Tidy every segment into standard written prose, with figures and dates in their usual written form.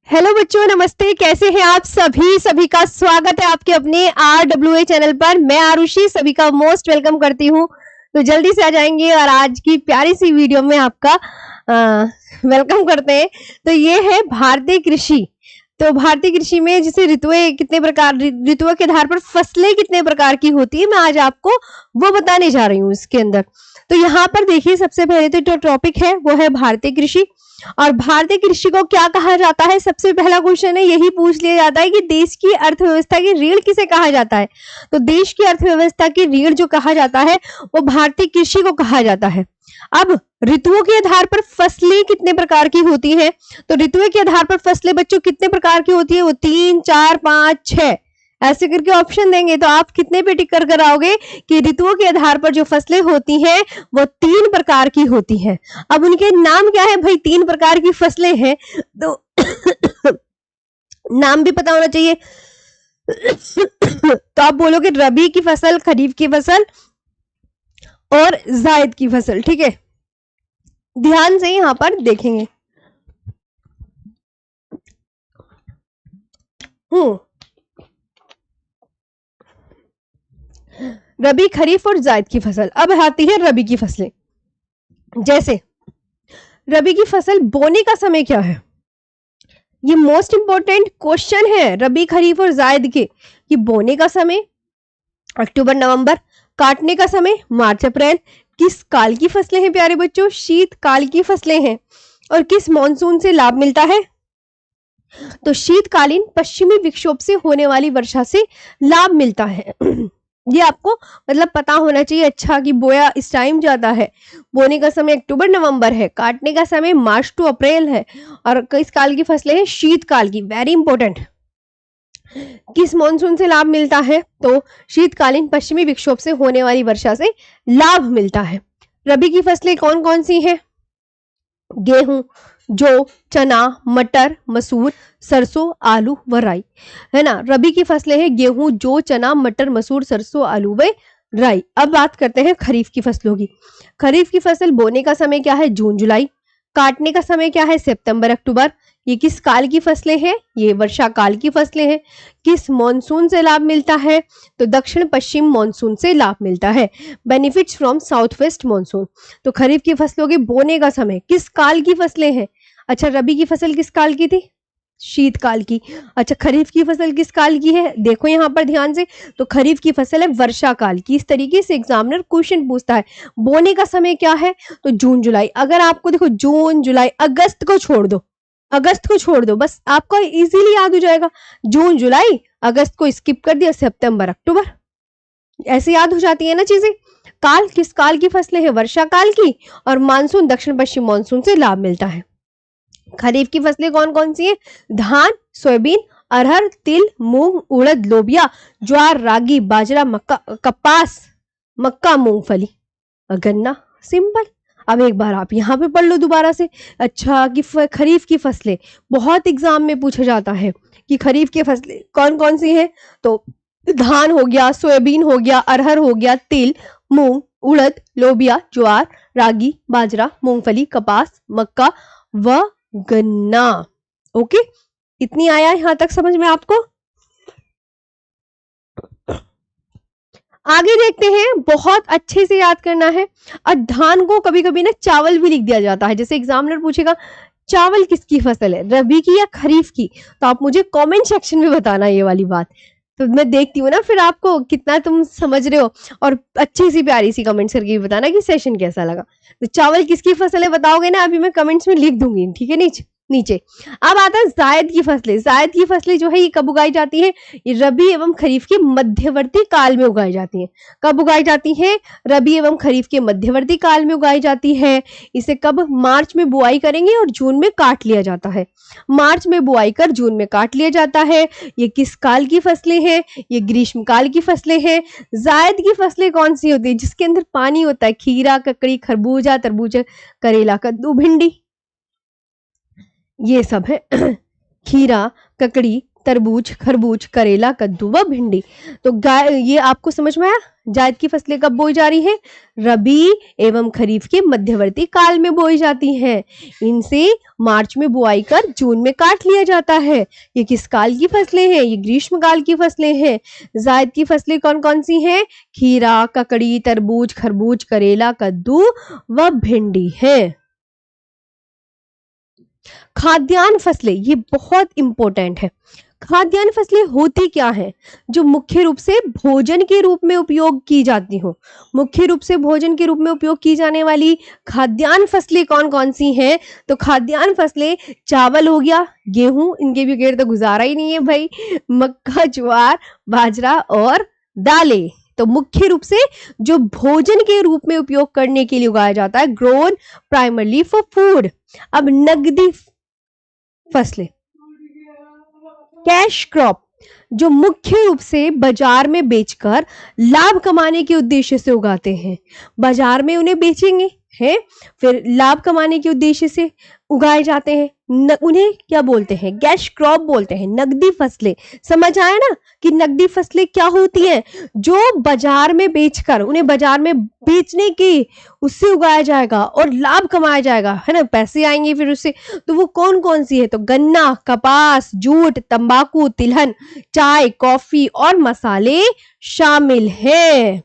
Hello बच्चों, नमस्ते। कैसे हैं आप सभी का स्वागत है आपके अपने RWA चैनल पर। मैं आरुषि सभी का मोस्ट वेलकम करती हूँ। तो जल्दी से आ जाएंगे और आज की प्यारी सी वीडियो में आपका वेलकम करते हैं। तो ये है भारतीय कृषि। तो भारतीय कृषि में जैसे ऋतुओं के आधार पर फसलें कितने प्रकार की होती है, मैं आज आपको वो बताने जा रही हूँ इसके अंदर। तो यहाँ पर देखिए, सबसे पहले तो जो टॉपिक है वो है भारतीय कृषि। और भारतीय कृषि को क्या कहा जाता है, सबसे पहला क्वेश्चन है यही पूछ लिया जाता है कि देश की अर्थव्यवस्था की रीढ़ किसे कहा जाता है। तो देश की अर्थव्यवस्था की रीढ़ जो कहा जाता है वो भारतीय कृषि को कहा जाता है। अब ऋतुओं के आधार पर फसलें कितने प्रकार की होती हैं, तो ऋतुओं के आधार पर फसलें बच्चों कितने प्रकार की होती है, वो 3, 4, 5, 6 ऐसे करके ऑप्शन देंगे। तो आप कितने पे टिक कर आओगे कि ऋतुओं के आधार पर जो फसलें होती हैं वो 3 प्रकार की होती हैं। अब उनके नाम क्या है भाई, 3 प्रकार की फसलें हैं तो नाम भी पता होना चाहिए। तो आप बोलोगे रबी की फसल, खरीफ की फसल और जायद की फसल। ठीक है, ध्यान से यहां पर देखेंगे। रबी, खरीफ और जायद की फसल। अब आती है रबी की फसलें। जैसे रबी की फसल बोने का समय क्या है, ये मोस्ट इंपॉर्टेंट क्वेश्चन है रबी, खरीफ और जायद के। कि बोने का समय अक्टूबर नवंबर, काटने का समय मार्च अप्रैल। किस काल की फसलें हैं प्यारे बच्चों, शीतकाल की फसलें हैं। और किस मॉनसून से लाभ मिलता है, तो शीतकालीन पश्चिमी विक्षोभ से होने वाली वर्षा से लाभ मिलता है। ये आपको मतलब पता होना चाहिए अच्छा कि बोया इस टाइम जाता है। बोने का समय अक्टूबर नवंबर है, काटने का समय मार्च टू अप्रैल है। और किस काल की फसलें हैं, शीतकाल की। Very important. किस मॉनसून से लाभ मिलता है, तो शीतकालीन पश्चिमी विक्षोभ से होने वाली वर्षा से लाभ मिलता है। रबी की फसलें कौन कौन सी हैं, गेहूं, जौ, चना, मटर, मसूर, सरसों, आलू व राई, है ना। रबी की फसलें हैं गेहूं, जौ, चना, मटर, मसूर, सरसों, आलू व राई। अब बात करते हैं खरीफ की फसलों की। खरीफ की फसल बोने का समय क्या है, जून जुलाई। काटने का समय क्या है, सितंबर अक्टूबर। ये किस काल की फसलें हैं, ये वर्षा काल की फसलें हैं। किस मॉनसून से लाभ मिलता है, तो दक्षिण पश्चिम मॉनसून से लाभ मिलता है। Benefits from south west monsoon. तो खरीफ की फसलों के बोने का समय किस काल की फसलें हैं। अच्छा, रबी की फसल किस काल की थी, शीतकाल की। अच्छा, खरीफ की फसल किस काल की है, देखो यहां पर ध्यान से, तो खरीफ की फसल है वर्षा काल की। इस तरीके से एग्जामिनर क्वेश्चन पूछता है। बोने का समय क्या है, तो जून जुलाई। अगर आपको देखो जून जुलाई, अगस्त को छोड़ दो, अगस्त को छोड़ दो, बस आपको इजीली याद हो जाएगा। जून जुलाई, अगस्त को स्किप कर दिया, सितंबर अक्टूबर, ऐसे याद हो जाती है ना चीजें। काल किस काल की फसलें हैं, वर्षा काल की। और मानसून दक्षिण पश्चिम मानसून से लाभ मिलता है। खरीफ की फसलें कौन कौन सी हैं, धान, सोयाबीन, अरहर, तिल, मूंग, उड़द, लोबिया, ज्वार, रागी, बाजरा, मक्का, कपास, मक्का, मूंगफली, गन्ना। सिंपल। अब एक बार आप यहाँ पे पढ़ लो दोबारा से। अच्छा, कि खरीफ की फसलें बहुत एग्जाम में पूछा जाता है कि खरीफ की फसलें कौन कौन सी हैं, तो धान हो गया, सोयाबीन हो गया, अरहर हो गया, तिल, मूंग, उड़द, लोबिया, ज्वार, रागी, बाजरा, मूंगफली, कपास, मक्का व गन्ना। ओके, इतनी आया यहां तक समझ में आपको। आगे देखते हैं, बहुत अच्छे से याद करना है। और धान को कभी कभी ना चावल भी लिख दिया जाता है। जैसे एग्जामिनर पूछेगा चावल किसकी फसल है, रबी की या खरीफ की, तो आप मुझे कमेंट सेक्शन में बताना ये वाली बात। तो मैं देखती हूँ ना फिर आपको कितना तुम समझ रहे हो। और अच्छी सी प्यारी सी कमेंट्स करके भी बताना कि सेशन कैसा लगा। तो चावल किसकी फसल है बताओगे ना, अभी मैं कमेंट्स में लिख दूंगी, ठीक है नीचे नीचे। अब आता है जायद की फसलें। जायद की फसलें जो है ये कब उगाई जाती है, ये रबी एवं खरीफ के मध्यवर्ती काल में उगाई जाती है। कब उगाई जाती है, रबी एवं खरीफ के मध्यवर्ती काल में उगाई जाती है। इसे कब, मार्च में बुआई करेंगे और जून में काट लिया जाता है। मार्च में बुआई कर जून में काट लिया जाता है। ये किस काल की फसलें हैं, ये ग्रीष्म काल की फसलें हैं। जायद की फसलें कौन सी होती है, जिसके अंदर पानी होता है, खीरा, ककड़ी, खरबूजा, तरबूज, करेला, कद्दू, भिंडी, ये सब है। खीरा, ककड़ी, तरबूज, खरबूज, करेला, कद्दू व भिंडी। तो ये आपको समझ में आया जायद की फसलें कब बोई जा रही हैं? रबी एवं खरीफ के मध्यवर्ती काल में बोई जाती हैं। इनसे मार्च में बुआई कर जून में काट लिया जाता है। ये किस काल की फसलें हैं? ये ग्रीष्म काल की फसलें हैं। जायद की फसलें कौन कौन सी हैं? खीरा, ककड़ी, तरबूज, खरबूज, करेला, कद्दू व भिंडी है। खाद्यान्न फसलें, ये बहुत इंपॉर्टेंट है। खाद्यान्न फसलें होती क्या है? जो मुख्य रूप से भोजन के रूप में उपयोग की जाती हो। मुख्य रूप से भोजन के रूप में उपयोग की जाने वाली खाद्यान्न फसलें कौन कौन सी हैं? तो खाद्यान्न फसलें चावल हो गया, गेहूं, इनके बगैर तो गुजारा ही नहीं है भाई, मक्का, ज्वार, बाजरा और दालें। तो मुख्य रूप से जो भोजन के रूप में उपयोग करने के लिए उगाया जाता है, ग्रोन प्राइमरली फॉर फूड। अब नगदी फसलें, कैश क्रॉप, जो मुख्य रूप से बाजार में बेचकर लाभ कमाने के उद्देश्य से उगाते हैं। बाजार में उन्हें बेचेंगे हैं, फिर लाभ कमाने के उद्देश्य से उगाए जाते हैं। उन्हें क्या बोलते हैं? कैश क्रॉप बोलते हैं, नकदी फसलें। समझ आया ना कि नकदी फसलें क्या होती हैं? जो बाजार में बेचकर, उन्हें बाजार में बेचने की उससे उगाया जाएगा और लाभ कमाया जाएगा, है ना, पैसे आएंगे फिर उससे। तो वो कौन कौन सी है? तो गन्ना, कपास, जूट, तंबाकू, तिलहन, चाय, कॉफी और मसाले शामिल हैं।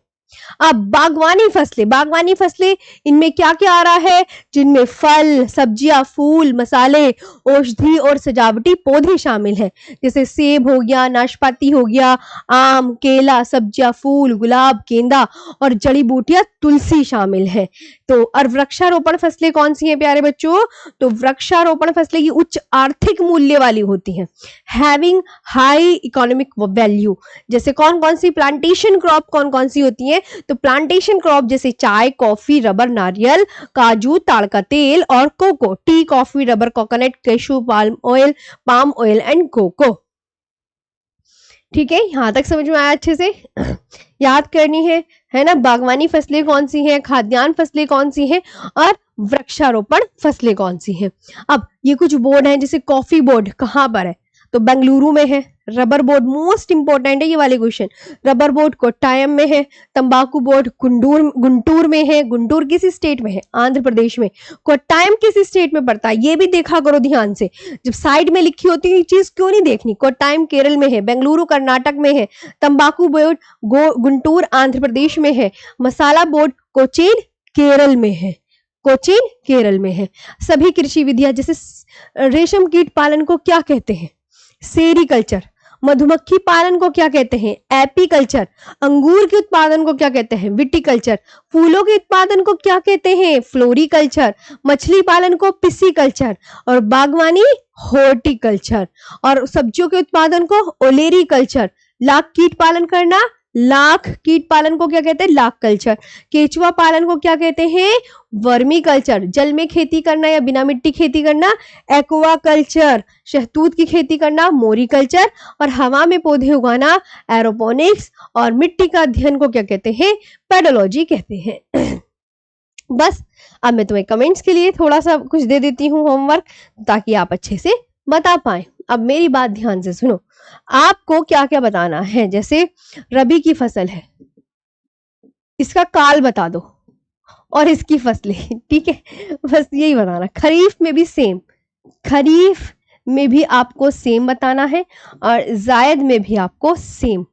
अब बागवानी फसलें, बागवानी फसलें, इनमें क्या क्या आ रहा है? जिनमें फल, सब्जियां, फूल, मसाले, औषधि और सजावटी पौधे शामिल हैं। जैसे सेब हो गया, नाशपाती हो गया, आम, केला, सब्जियां, फूल, गुलाब, गेंदा और जड़ी बूटियां, तुलसी शामिल है। तो और वृक्षारोपण फसलें कौन सी हैं प्यारे बच्चों? तो वृक्षारोपण फसलें ये उच्च आर्थिक मूल्य वाली होती हैं, हैविंग हाई इकोनॉमिक वैल्यू। जैसे कौन कौन सी प्लांटेशन क्रॉप कौन कौन सी होती हैं? तो प्लांटेशन क्रॉप जैसे चाय, कॉफी, रबर, नारियल, काजू, ताड़ का तेल और cocoa, tea, coffee, rubber, coconut, cashew, palm oil and cocoa. ठीक है, यहां तक समझ में आया अच्छे से? याद करनी है ना? बागवानी फसलें कौन सी हैं, खाद्यान्न फसलें कौन सी हैं और वृक्षारोपण फसलें कौन सी हैं। अब ये कुछ बोर्ड हैं, जैसे कॉफी बोर्ड कहां पर है? तो बेंगलुरु में है। रबर बोर्ड मोस्ट इंपॉर्टेंट है ये वाले क्वेश्चन। रबर बोर्ड कोट्टायम में है। तंबाकू बोर्ड गुंटूर में है। गुंटूर किस स्टेट में है? आंध्र प्रदेश में। कोट्टायम किस स्टेट में पड़ता है? ये भी देखा करो ध्यान से, जब साइड में लिखी होती है चीज क्यों नहीं देखनी? कोट्टायम केरल में है, बेंगलुरु कर्नाटक में है, तंबाकू बोर्ड गुंटूर आंध्र प्रदेश में है, मसाला बोर्ड कोचीन केरल में है। कोचीन केरल में है। सभी कृषि विधियां, जैसे रेशम कीट पालन को क्या कहते हैं? सेरीकल्चर। मधुमक्खी पालन को क्या कहते हैं? एपीकल्चर। अंगूर के उत्पादन को क्या कहते हैं? विटिकल्चर। फूलों के उत्पादन को क्या कहते हैं? फ्लोरिकल्चर। मछली पालन को पिसीकल्चर और बागवानी हॉर्टिकल्चर और सब्जियों के उत्पादन को ओलेरीकल्चर। लाख कीट पालन करना, लाख कीट पालन को क्या कहते हैं? लाख कल्चर। केचुआ पालन को क्या कहते हैं? Vermi culture. जल में खेती करना या बिना मिट्टी खेती करना, एक्वा कल्चर। शहतूत की खेती करना, मोरी कल्चर। और हवा में पौधे उगाना, एरोपोनिक्स। और मिट्टी का अध्ययन को क्या कहते हैं? पेडोलॉजी कहते हैं। बस अब मैं तुम्हें कमेंट्स के लिए थोड़ा सा कुछ दे देती हूँ होमवर्क, ताकि आप अच्छे से बता पाए। अब मेरी बात ध्यान से सुनो, आपको क्या क्या बताना है। जैसे रबी की फसल है, इसका काल बता दो और इसकी फसलें, ठीक है, बस यही बताना। खरीफ में भी सेम, खरीफ में भी आपको सेम बताना है और जायद में भी आपको सेम।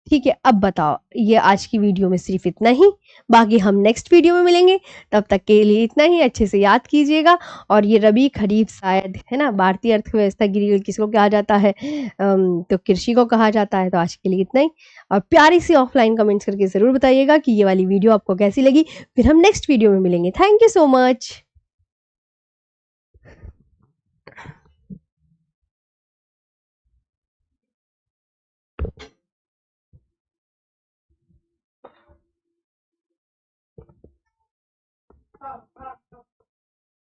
ठीक है, अब बताओ। ये आज की वीडियो में सिर्फ इतना ही, बाकी हम नेक्स्ट वीडियो में मिलेंगे। तब तक के लिए इतना ही, अच्छे से याद कीजिएगा। और ये रबी, खरीफ, शायद, है ना, भारतीय अर्थव्यवस्था की किसको कहा जाता है? तो कृषि को कहा जाता है। तो आज के लिए इतना ही, और प्यारी सी ऑफलाइन कमेंट्स करके जरूर बताइएगा कि ये वाली वीडियो आपको कैसी लगी। फिर हम नेक्स्ट वीडियो में मिलेंगे। Thank you so much.